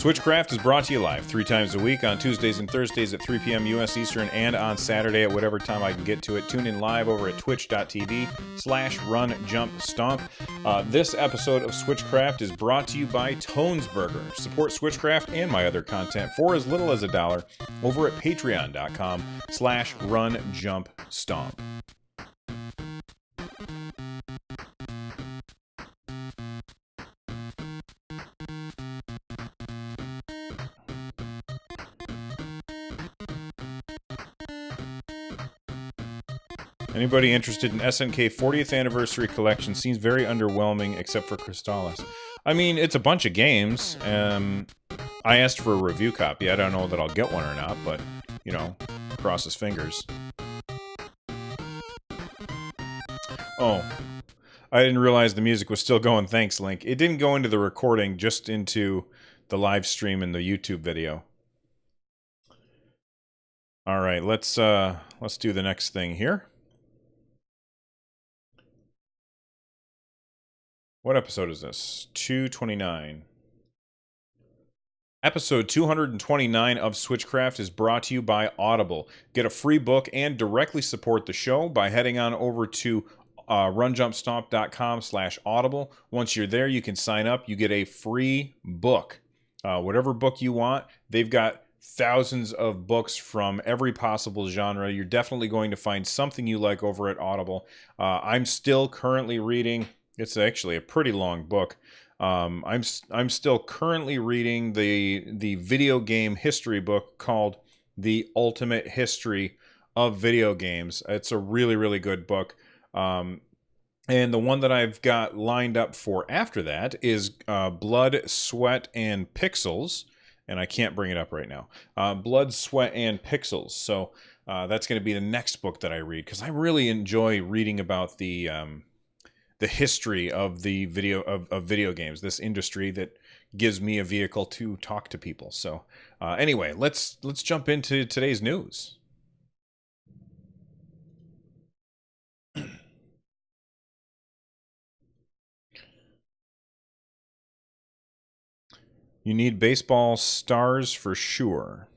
Switchcraft is brought to you live 3 times a week on Tuesdays and Thursdays at 3 p.m. U.S. Eastern and on Saturday at whatever time I can get to it. Tune in live over at twitch.tv/runjumpstomp. This episode of Switchcraft is brought to you by Tonesburger. Support Switchcraft and my other content for as little as $1 over at patreon.com/runjumpstomp. Anybody interested in SNK 40th Anniversary Collection? Seems very underwhelming, except for Crystallis. I mean, it's a bunch of games. I asked for a review copy. I don't know that I'll get one or not, but, you know, cross his fingers. Oh, I didn't realize the music was still going. Thanks, Link. It didn't go into the recording, just into the live stream and the YouTube video. All right, let's do the next thing here. What episode is this? 229. Episode 229 of Switchcraft is brought to you by Audible. Get a free book and directly support the show by heading on over to runjumpstomp.com/audible. Once you're there, you can sign up. You get a free book. Whatever book you want. They've got thousands of books from every possible genre. You're definitely going to find something you like over at Audible. I'm still currently reading... It's actually a pretty long book. I'm still currently reading the video game history book called The Ultimate History of Video Games. It's a really, really good book. And the one that I've got lined up for after that is Blood, Sweat, and Pixels. And I can't bring it up right now. Blood, Sweat, and Pixels. So that's going to be the next book that I read, because I really enjoy reading about the history of the video games, this industry that gives me a vehicle to talk to people. So anyway, let's jump into today's news. You need baseball stars for sure.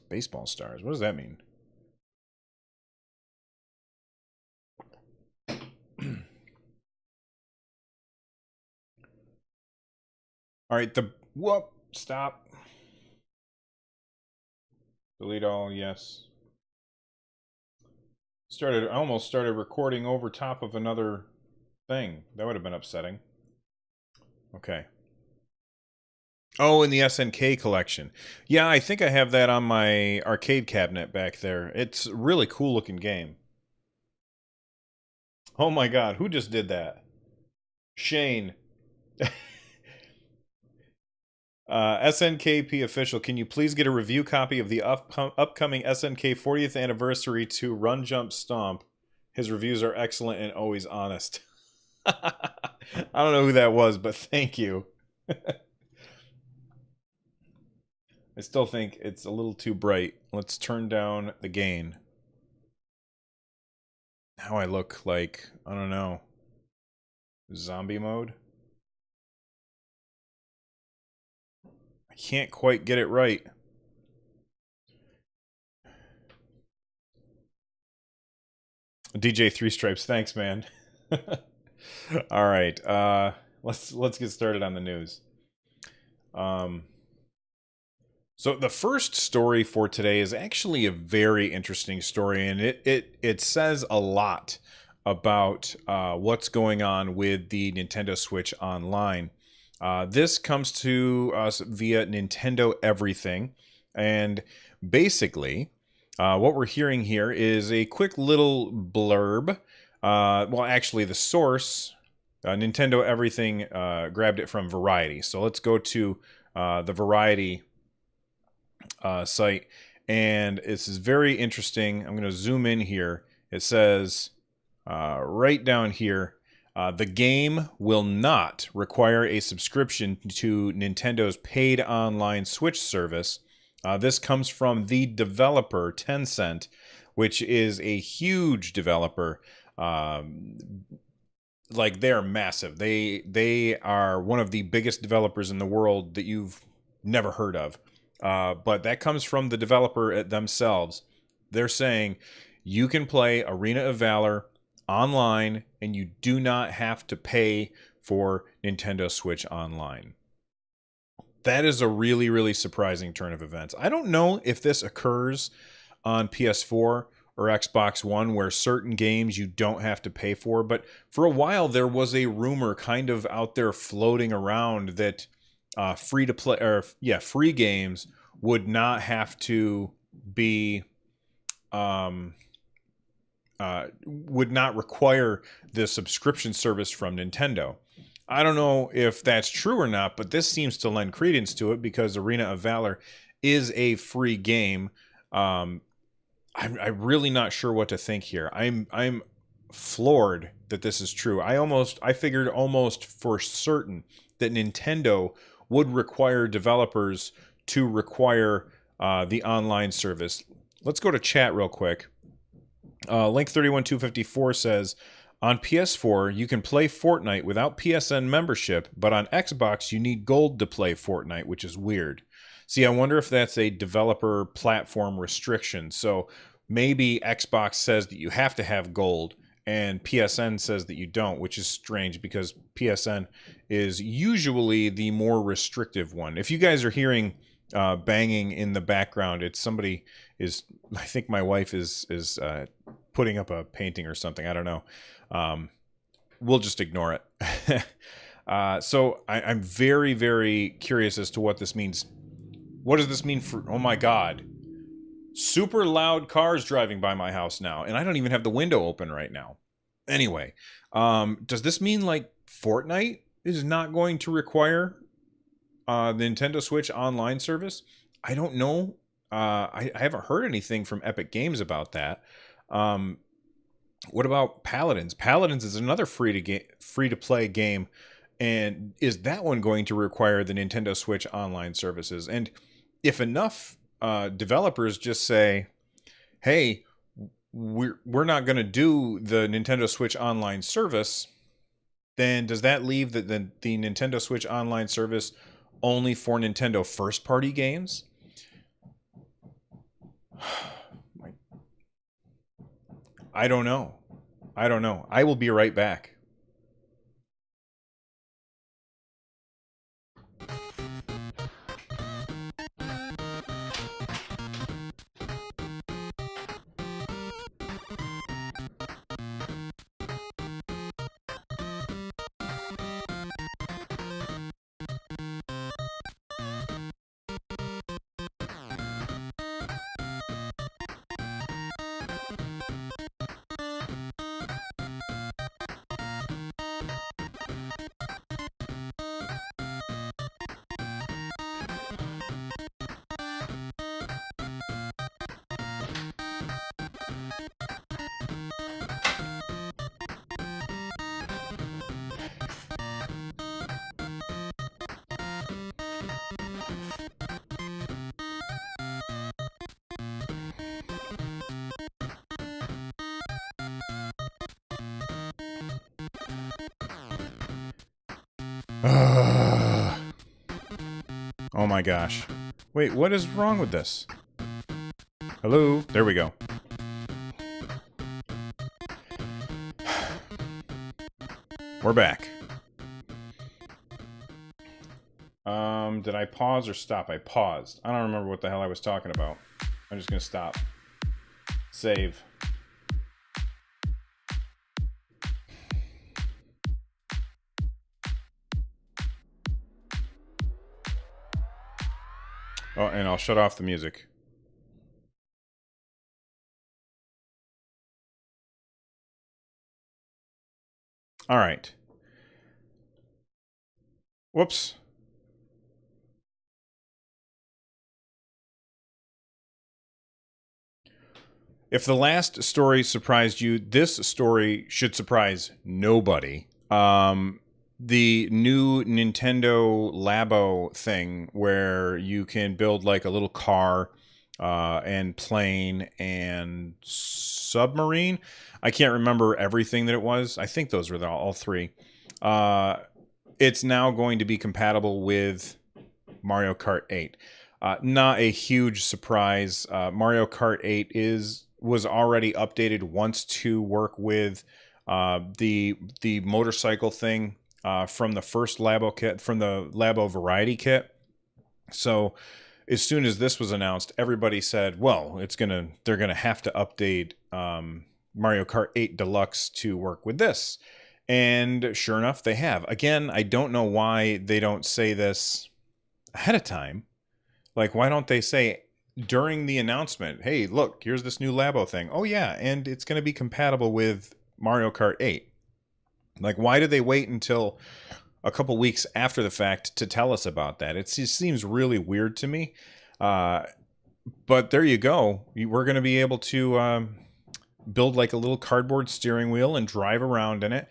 Baseball stars, what does that mean? All right, stop. Delete all, yes. I almost started recording over top of another thing. That would have been upsetting. Okay. Oh, in the SNK collection. Yeah, I think I have that on my arcade cabinet back there. It's a really cool looking game. Oh my god, who just did that? Shane. SNKP official, can you please get a review copy of the upcoming SNK 40th anniversary to Run Jump Stomp? His reviews are excellent and always honest. I don't know who that was, but thank you. I still think it's a little too bright. Let's turn down the gain. Now I look like, I don't know, zombie mode. Can't quite get it right. DJ Three Stripes, thanks, man. All right, let's get started on the news. So the first story for today is actually a very interesting story, and it says a lot about what's going on with the Nintendo Switch Online. This comes to us via Nintendo Everything, and basically what we're hearing here is a quick little blurb. Well, actually the source, Nintendo Everything, grabbed it from Variety. So let's go to the Variety site, and this is very interesting. I'm going to zoom in here. It says right down here, the game will not require a subscription to Nintendo's paid online Switch service. This comes from the developer, Tencent, which is a huge developer. Like, they're massive. They are one of the biggest developers in the world that you've never heard of. But that comes from the developer themselves. They're saying you can play Arena of Valor online and you do not have to pay for Nintendo Switch Online. That is a really, really surprising turn of events. I don't know if this occurs on PS4 or Xbox One where certain games you don't have to pay for, but for a while there was a rumor kind of out there floating around that free to play, or free games would not have to be would not require the subscription service from Nintendo. I don't know if that's true or not, but this seems to lend credence to it because Arena of Valor is a free game. I'm really not sure what to think here. I'm floored that this is true. I figured almost for certain that Nintendo would require developers to require the online service. Let's go to chat real quick. Link31254 says, on PS4, you can play Fortnite without PSN membership, but on Xbox, you need gold to play Fortnite, which is weird. See, I wonder if that's a developer platform restriction. So maybe Xbox says that you have to have gold, and PSN says that you don't, which is strange because PSN is usually the more restrictive one. If you guys are hearing banging in the background, it's somebody is, I think my wife is putting up a painting or something. I don't know. We'll just ignore it. So I'm very, very curious as to what this means. What does this mean for, oh my God, super loud cars driving by my house now, and I don't even have the window open right now. Anyway, does this mean like Fortnite is not going to require the Nintendo Switch online service? I don't know. I haven't heard anything from Epic Games about that. What about Paladins? Paladins is another free to play game, and is that one going to require the Nintendo Switch online services? And if enough developers just say, "Hey, we're not going to do the Nintendo Switch online service," then does that leave the Nintendo Switch online service only for Nintendo first party games? I don't know. I will be right back. Oh my gosh. Wait, what is wrong with this? Hello? There we go. We're back. Did I pause or stop? I paused. I don't remember what the hell I was talking about. I'm just gonna stop. Save. Oh, and I'll shut off the music. All right. Whoops. If the last story surprised you, this story should surprise nobody. The new Nintendo Labo thing where you can build like a little car and plane and submarine. I can't remember everything that it was. I think those were all three. It's now going to be compatible with Mario Kart 8. Not a huge surprise. Mario Kart 8 was already updated once to work with the motorcycle thing from the first Labo kit, from the Labo Variety kit. So as soon as this was announced, everybody said, "Well, they're gonna have to update Mario Kart 8 Deluxe to work with this." And sure enough, they have. Again, I don't know why they don't say this ahead of time. Like, why don't they say during the announcement, "Hey, look, here's this new Labo thing. Oh yeah, and it's going to be compatible with Mario Kart 8." Like, why do they wait until a couple weeks after the fact to tell us about that? It just seems really weird to me. But there you go. We're going to be able to build like a little cardboard steering wheel and drive around in it.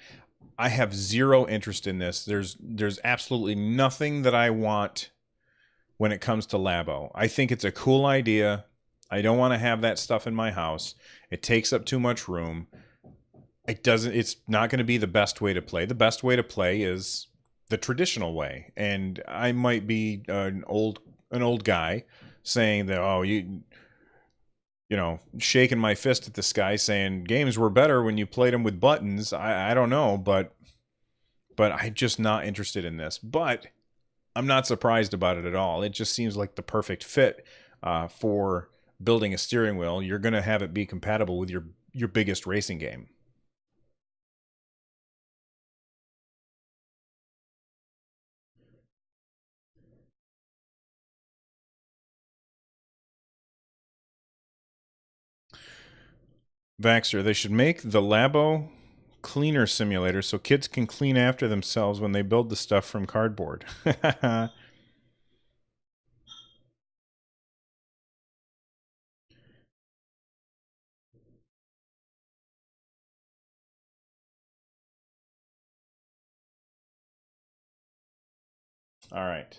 I have zero interest in this. There's absolutely nothing that I want when it comes to Labo. I think it's a cool idea. I don't want to have that stuff in my house. It takes up too much room. It's not going to be the best way to play. The best way to play is the traditional way. And I might be an old guy saying that, oh, you know, shaking my fist at the sky saying games were better when you played them with buttons. I don't know, but I'm just not interested in this. But I'm not surprised about it at all. It just seems like the perfect fit for building a steering wheel. You're going to have it be compatible with your biggest racing game. Vaxxer, they should make the Labo cleaner simulator so kids can clean after themselves when they build the stuff from cardboard. All right.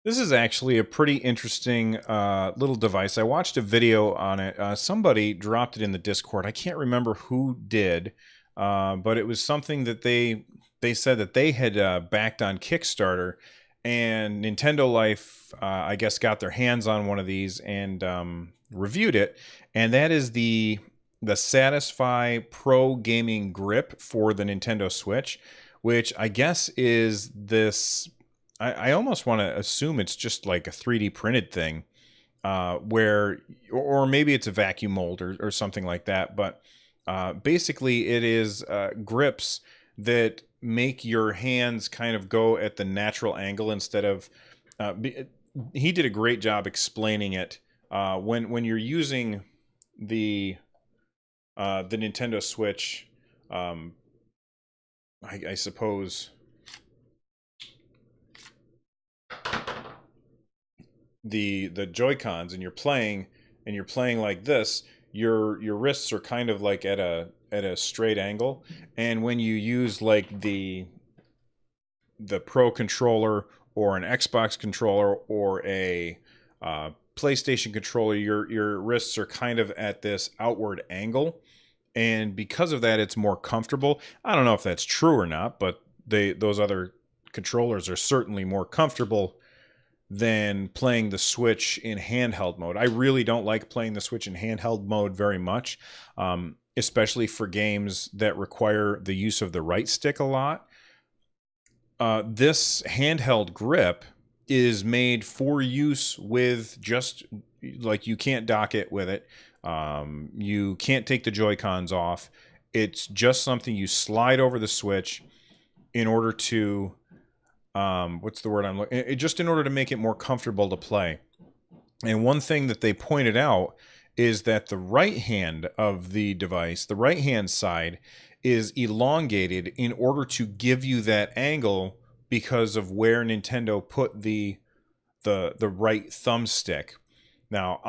This is actually a pretty interesting little device. I watched a video on it. Somebody dropped it in the Discord. I can't remember who did, but it was something that they said that they had backed on Kickstarter, and Nintendo Life, I guess, got their hands on one of these and reviewed it, and that is the Satisfy Pro Gaming Grip for the Nintendo Switch, which I guess is this. I almost want to assume it's just like a 3D printed thing, where, or maybe it's a vacuum mold or something like that. But basically, it is grips that make your hands kind of go at the natural angle instead of. He did a great job explaining it. When you're using the Nintendo Switch, I suppose the Joy-Cons, and you're playing like this, your wrists are kind of like at a straight angle, and when you use like the Pro controller or an Xbox controller or a PlayStation controller, your wrists are kind of at this outward angle, and because of that, it's more comfortable. I don't know if that's true or not, but those other controllers are certainly more comfortable than playing the Switch in handheld mode. I really don't like playing the Switch in handheld mode very much, especially for games that require the use of the right stick a lot. This handheld grip is made for use with just, like, you can't dock it with it. You can't take the Joy-Cons off. It's just something you slide over the Switch in order to what's the word I'm looking, just in order to make it more comfortable to play. And one thing that they pointed out is that the right hand of the device, the right hand side, is elongated in order to give you that angle because of where Nintendo put the right thumbstick. Now,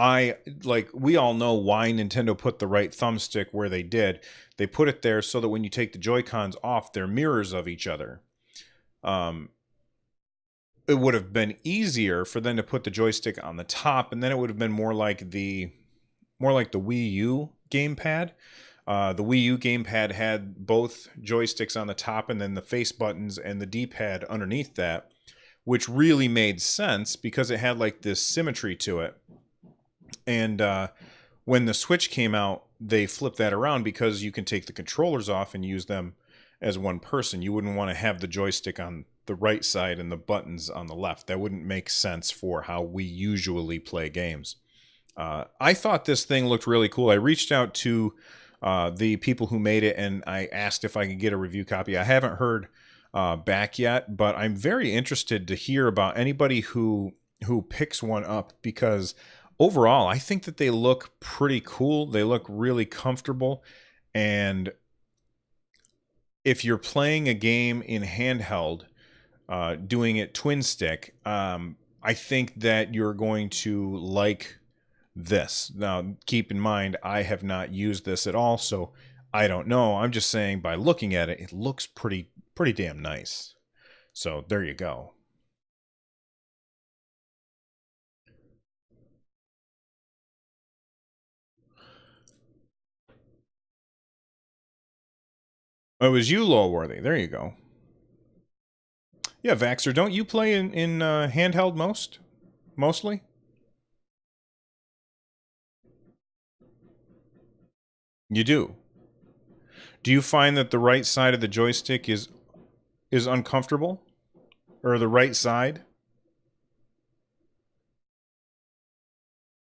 we all know why Nintendo put the right thumbstick where they did. They put it there so that when you take the Joy-Cons off, they're mirrors of each other. It would have been easier for them to put the joystick on the top, and then it would have been more like the Wii U gamepad. The Wii U gamepad had both joysticks on the top and then the face buttons and the D-pad underneath that, which really made sense because it had like this symmetry to it. And when the Switch came out, they flipped that around because you can take the controllers off and use them as one person. You wouldn't want to have the joystick on the right side and the buttons on the left. That wouldn't make sense for how we usually play games. I thought this thing looked really cool. I reached out to the people who made it and I asked if I could get a review copy. I haven't heard back yet, but I'm very interested to hear about anybody who picks one up, because overall I think that they look pretty cool. They look really comfortable, and if you're playing a game in handheld, doing it twin stick, I think that you're going to like this. Now, keep in mind, I have not used this at all, so I don't know. I'm just saying by looking at it, it looks pretty damn nice. So there you go. Oh, it was you, Lowworthy. There you go. Yeah, Vaxer, don't you play in handheld mostly? You do. Do you find that the right side of the joystick is uncomfortable, or the right side?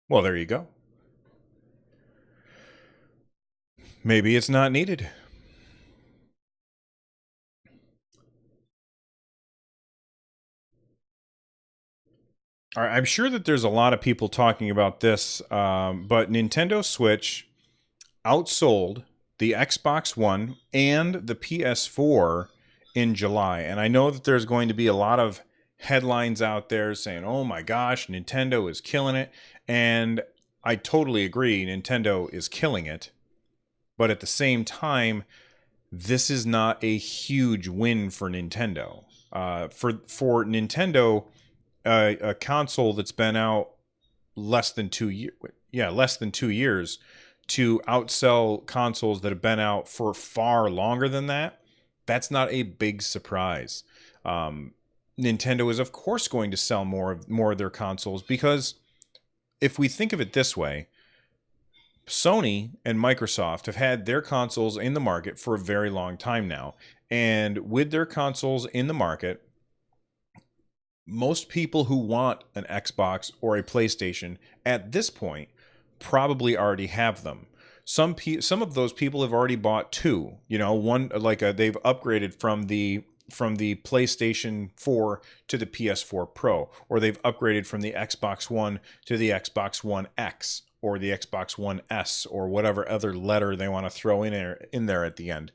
Well, there you go. Maybe it's not needed. I'm sure that there's a lot of people talking about this, but Nintendo Switch outsold the Xbox One and the PS4 in July. And I know that there's going to be a lot of headlines out there saying, oh my gosh, Nintendo is killing it. And I totally agree, Nintendo is killing it. But at the same time, this is not a huge win for Nintendo. For Nintendo, a console that's been out less than 2 years, less than 2 years, to outsell consoles that have been out for far longer than that, that's not a big surprise. Nintendo is of course going to sell more of their consoles, because if we think of it this way, Sony and Microsoft have had their consoles in the market for a very long time now. And with their consoles in the market, most people who want an Xbox or a PlayStation at this point probably already have them. Some of those people have already bought two. You know, one they've upgraded from the PlayStation 4 to the PS4 Pro, or they've upgraded from the Xbox One to the Xbox One X, or the Xbox One S, or whatever other letter they want to throw in there at the end.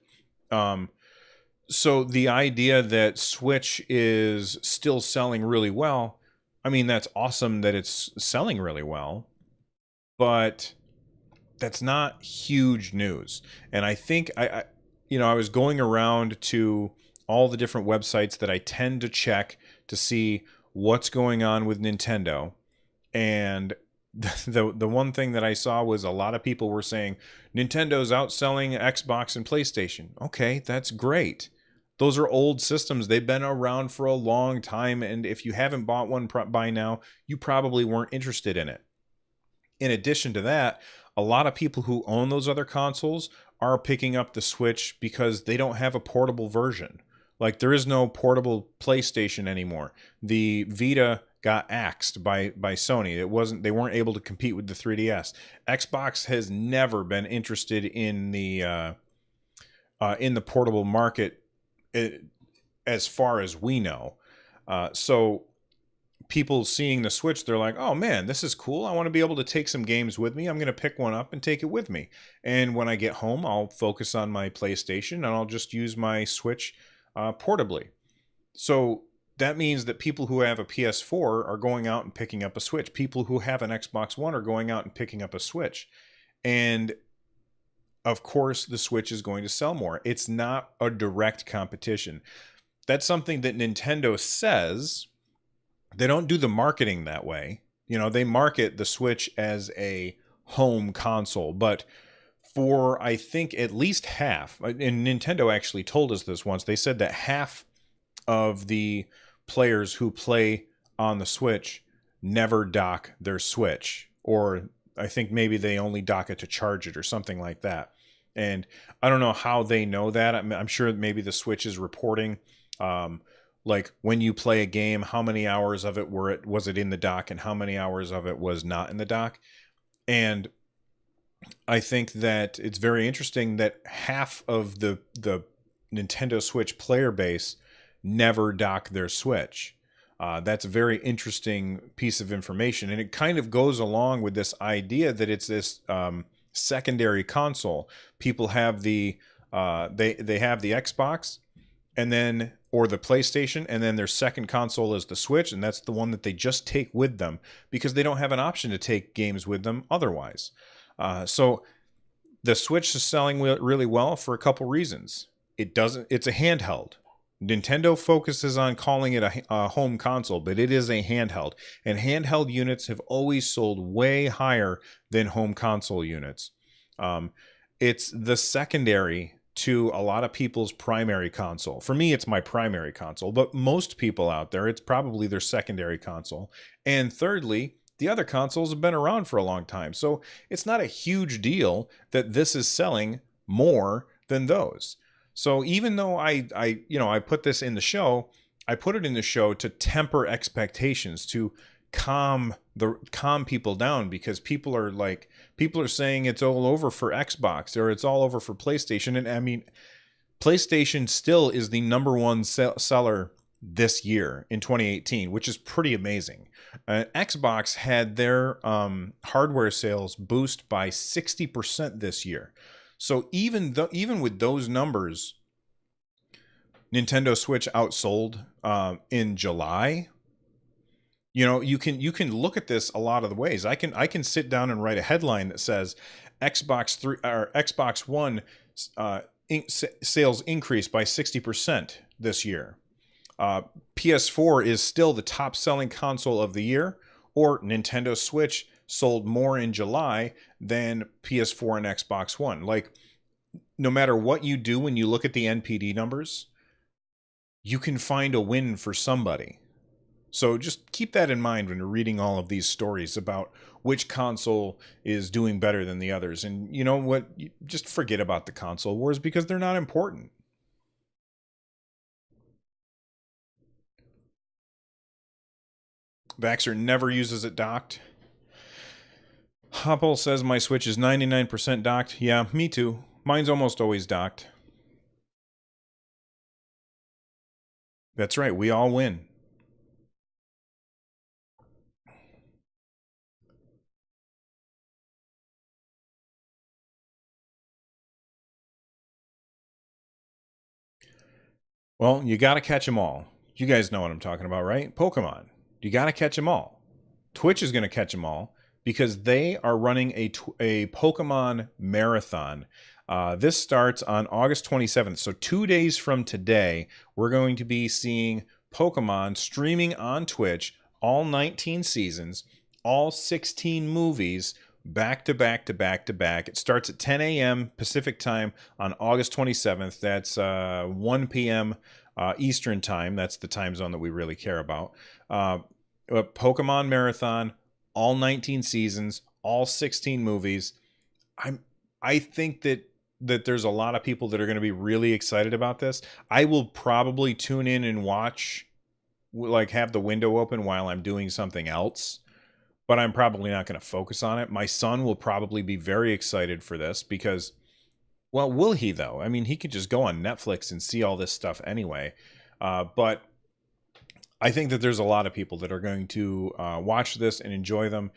So the idea that Switch is still selling really well, I mean, that's awesome that it's selling really well, but that's not huge news. And I think I was going around to all the different websites that I tend to check to see what's going on with Nintendo, and the one thing that I saw was a lot of people were saying Nintendo's outselling Xbox and PlayStation. Okay, that's great. Those are old systems. They've been around for a long time, and if you haven't bought one by now, you probably weren't interested in it. In addition to that, a lot of people who own those other consoles are picking up the Switch because they don't have a portable version. Like, there is no portable PlayStation anymore. The Vita got axed by Sony. They weren't able to compete with the 3DS. Xbox has never been interested in the portable market, as far as we know. So people seeing the Switch, they're like, oh man, this is cool. I want to be able to take some games with me. I'm going to pick one up and take it with me. And when I get home, I'll focus on my PlayStation and I'll just use my Switch portably. So that means that people who have a PS4 are going out and picking up a Switch. People who have an Xbox One are going out and picking up a Switch. And of course, the Switch is going to sell more. It's not a direct competition. That's something that Nintendo says. They don't do the marketing that way. You know, they market the Switch as a home console, but for, I think, at least half, and Nintendo actually told us this once. They said that half of the players who play on the Switch never dock their Switch, or I think maybe they only dock it to charge it or something like that. And I don't know how they know that. I'm sure maybe the Switch is reporting, like when you play a game, how many hours of it was it in the dock and how many hours of it was not in the dock. And I think that it's very interesting that half of the Nintendo Switch player base never dock their Switch. That's a very interesting piece of information, and it kind of goes along with this idea that it's this secondary console. People have the they have the Xbox, and then or the PlayStation, and then their second console is the Switch, and that's the one that they just take with them because they don't have an option to take games with them otherwise. So the Switch is selling really well for a couple reasons. It's a handheld. Nintendo focuses on calling it a home console, but it is a handheld. And handheld units have always sold way higher than home console units. It's the secondary to a lot of people's primary console. For me, it's my primary console, but most people out there, it's probably their secondary console. And thirdly, the other consoles have been around for a long time. So it's not a huge deal that this is selling more than those. So even though I put this in the show, I put it in the show to temper expectations, to calm people down, because people are saying it's all over for Xbox or it's all over for PlayStation. And I mean, PlayStation still is the number one seller this year in 2018, which is pretty amazing. Xbox had their hardware sales boost by 60% this year. So even with those numbers, Nintendo Switch outsold in July. You know, you can look at this a lot of the ways. I can sit down and write a headline that says Xbox One sales increased by 60% this year. PS4 is still the top selling console of the year, or Nintendo Switch sold more in July than PS4 and Xbox One. Like, no matter what you do when you look at the NPD numbers, you can find a win for somebody. So just keep that in mind when you're reading all of these stories about which console is doing better than the others. And you know what? Just forget about the console wars because they're not important. Vaxxer never uses it docked. Hopple says my Switch is 99% docked. Yeah, me too. Mine's almost always docked. That's right, we all win. Well, you gotta catch them all. You guys know what I'm talking about, right? Pokemon. You gotta catch them all. Twitch is gonna catch them all because they are running a Pokemon marathon. This starts on August 27th. So 2 days from today, we're going to be seeing Pokemon streaming on Twitch, all 19 seasons, all 16 movies, back to back to back to back. It starts at 10 a.m. Pacific time on August 27th. That's 1 p.m. Eastern time. That's the time zone that we really care about. Pokemon Marathon, all 19 seasons, all 16 movies. I think that there's a lot of people that are going to be really excited about this. I will probably tune in and watch, like have the window open while I'm doing something else, but I'm probably not going to focus on it. My son will probably be very excited for this because, well, will he though? I mean, he could just go on Netflix and see all this stuff anyway. But I think that there's a lot of people that are going to watch this and enjoy them.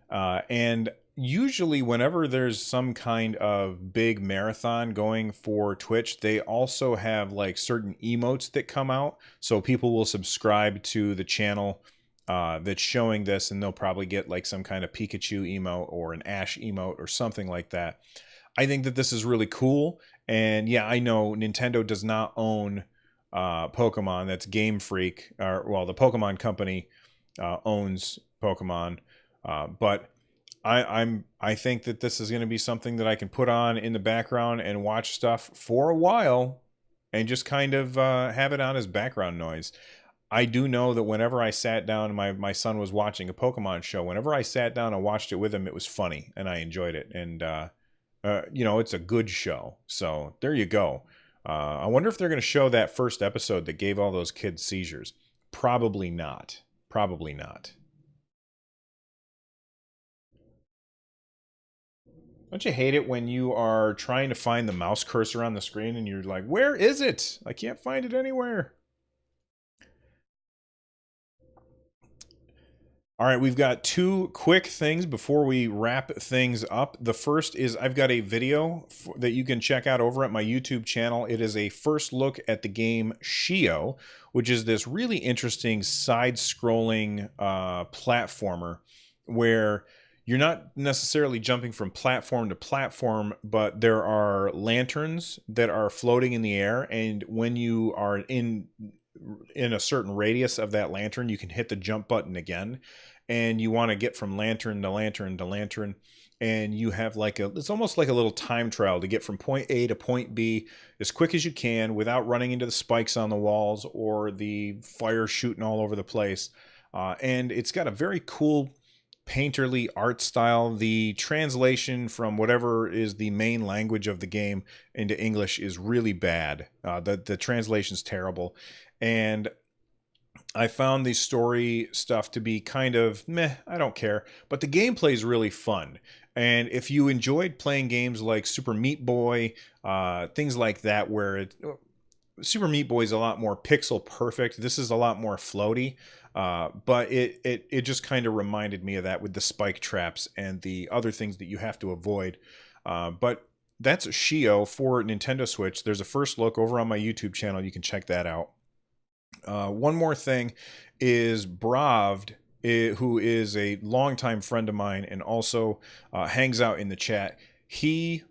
And usually whenever there's some kind of big marathon going for Twitch, they also have like certain emotes that come out. So people will subscribe to the channel that's showing this, and they'll probably get like some kind of Pikachu emote or an Ash emote or something like that. I think that this is really cool. And yeah, I know Nintendo does not own Pokemon. That's Game Freak, or well, the Pokemon company owns Pokemon. But I think that this is going to be something that I can put on in the background and watch stuff for a while, and just kind of have it on as background noise. I do know that whenever I sat down and my son was watching a Pokemon show, whenever I sat down and watched it with him, it was funny and I enjoyed it. And it's a good show. So there you go. I wonder if they're going to show that first episode that gave all those kids seizures. Probably not. Probably not. Don't you hate it when you are trying to find the mouse cursor on the screen and you're like, where is it? I can't find it anywhere. All right, we've got two quick things before we wrap things up. The first is I've got a video that you can check out over at my YouTube channel. It is a first look at the game Shio, which is this really interesting side-scrolling platformer where you're not necessarily jumping from platform to platform, but there are lanterns that are floating in the air, and when you are in a certain radius of that lantern, you can hit the jump button again, and you want to get from lantern to lantern to lantern, and you have it's almost like a little time trial to get from point A to point B as quick as you can without running into the spikes on the walls or the fire shooting all over the place. And it's got a very cool painterly art style. The translation from whatever is the main language of the game into English is really bad. The translation's terrible. And I found the story stuff to be kind of meh, I don't care. But the gameplay is really fun. And if you enjoyed playing games like Super Meat Boy, things like that, where Super Meat Boy is a lot more pixel perfect. This is a lot more floaty. But it just kind of reminded me of that with the spike traps and the other things that you have to avoid. But that's Shio for Nintendo Switch. There's a first look over on my YouTube channel. You can check that out. One more thing is Bravd, who is a longtime friend of mine and also hangs out in the chat. He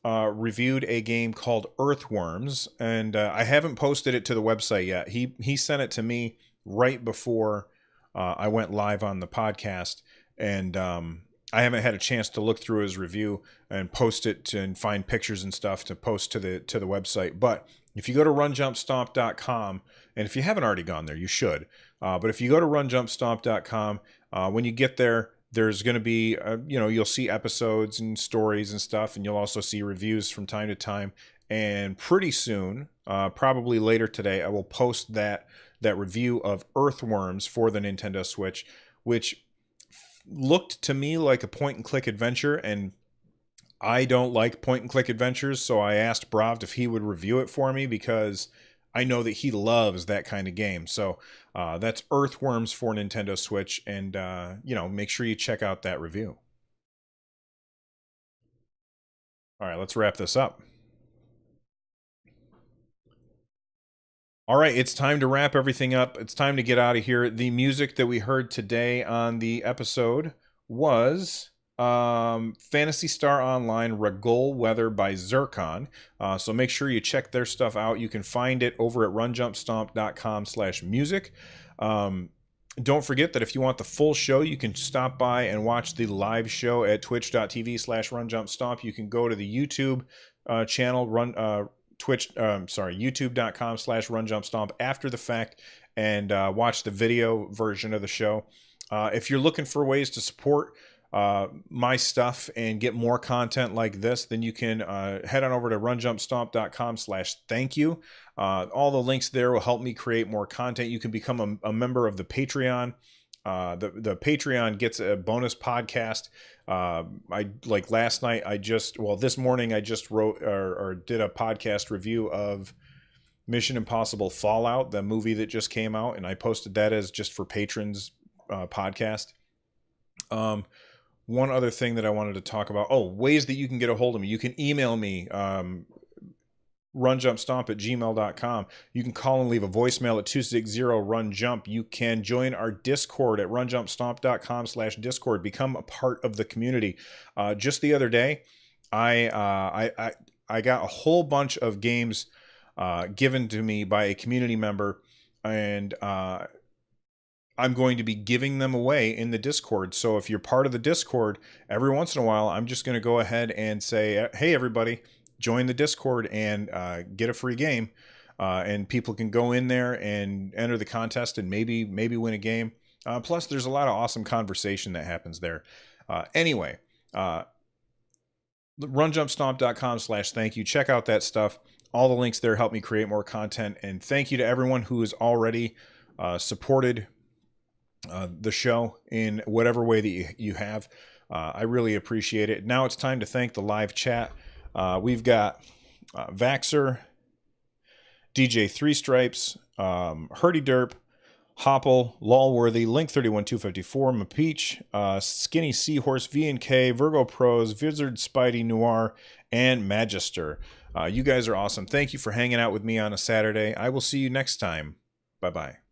reviewed a game called Earthworms, and I haven't posted it to the website yet. He sent it to me right before I went live on the podcast, and I haven't had a chance to look through his review and post it and find pictures and stuff to post to the website. But if you go to runjumpstomp.com, and if you haven't already gone there, you should. But if you go to runjumpstomp.com, when you get there, there's going to be, you'll see episodes and stories and stuff, and you'll also see reviews from time to time. And pretty soon, probably later today, I will post that review of Earthworms for the Nintendo Switch, which looked to me like a point-and-click adventure, and I don't like point-and-click adventures, so I asked Bravd if he would review it for me because I know that he loves that kind of game. So that's Earthworms for Nintendo Switch, and make sure you check out that review. All right, let's wrap this up. All right, it's time to wrap everything up. It's time to get out of here. The music that we heard today on the episode was Phantasy Star Online Ragul Weather by Zircon. So make sure you check their stuff out. You can find it over at runjumpstomp.com/music. Don't forget that if you want the full show, you can stop by and watch the live show at twitch.tv/runjumpstomp. You can go to the YouTube channel, youtube.com/runjumpstomp after the fact and watch the video version of the show. If you're looking for ways to support my stuff and get more content like this, then you can head on over to runjumpstomp.com/thank-you. All the links there will help me create more content. You can become a member of the Patreon. The Patreon gets a bonus podcast. Last night, this morning I just wrote or did a podcast review of Mission Impossible Fallout, the movie that just came out, and I posted that as just for patrons podcast. One other thing that I wanted to talk about, ways that you can get a hold of me. You can email me, runjumpstomp@gmail.com. You can call and leave a voicemail at 260-RUN-JUMP. You can join our Discord at runjumpstomp.com/Discord. Become a part of the community. Just the other day, I got a whole bunch of games given to me by a community member, and I'm going to be giving them away in the Discord. So if you're part of the Discord, every once in a while, I'm just going to go ahead and say, hey, everybody, join the Discord and get a free game. And people can go in there and enter the contest and maybe win a game. Plus, there's a lot of awesome conversation that happens there. Anyway, runjumpstomp.com/thank you. Check out that stuff. All the links there help me create more content. And thank you to everyone who has already supported the show in whatever way that you have. I really appreciate it. Now it's time to thank the live chat. We've got Vaxer, DJ Three Stripes, Hurdy Derp, Hopple, Lawworthy, Link31254, Mapeach, Skinny Seahorse, V&K, Virgo Pros, Vizard, Spidey, Noir, and Magister. You guys are awesome. Thank you for hanging out with me on a Saturday. I will see you next time. Bye-bye.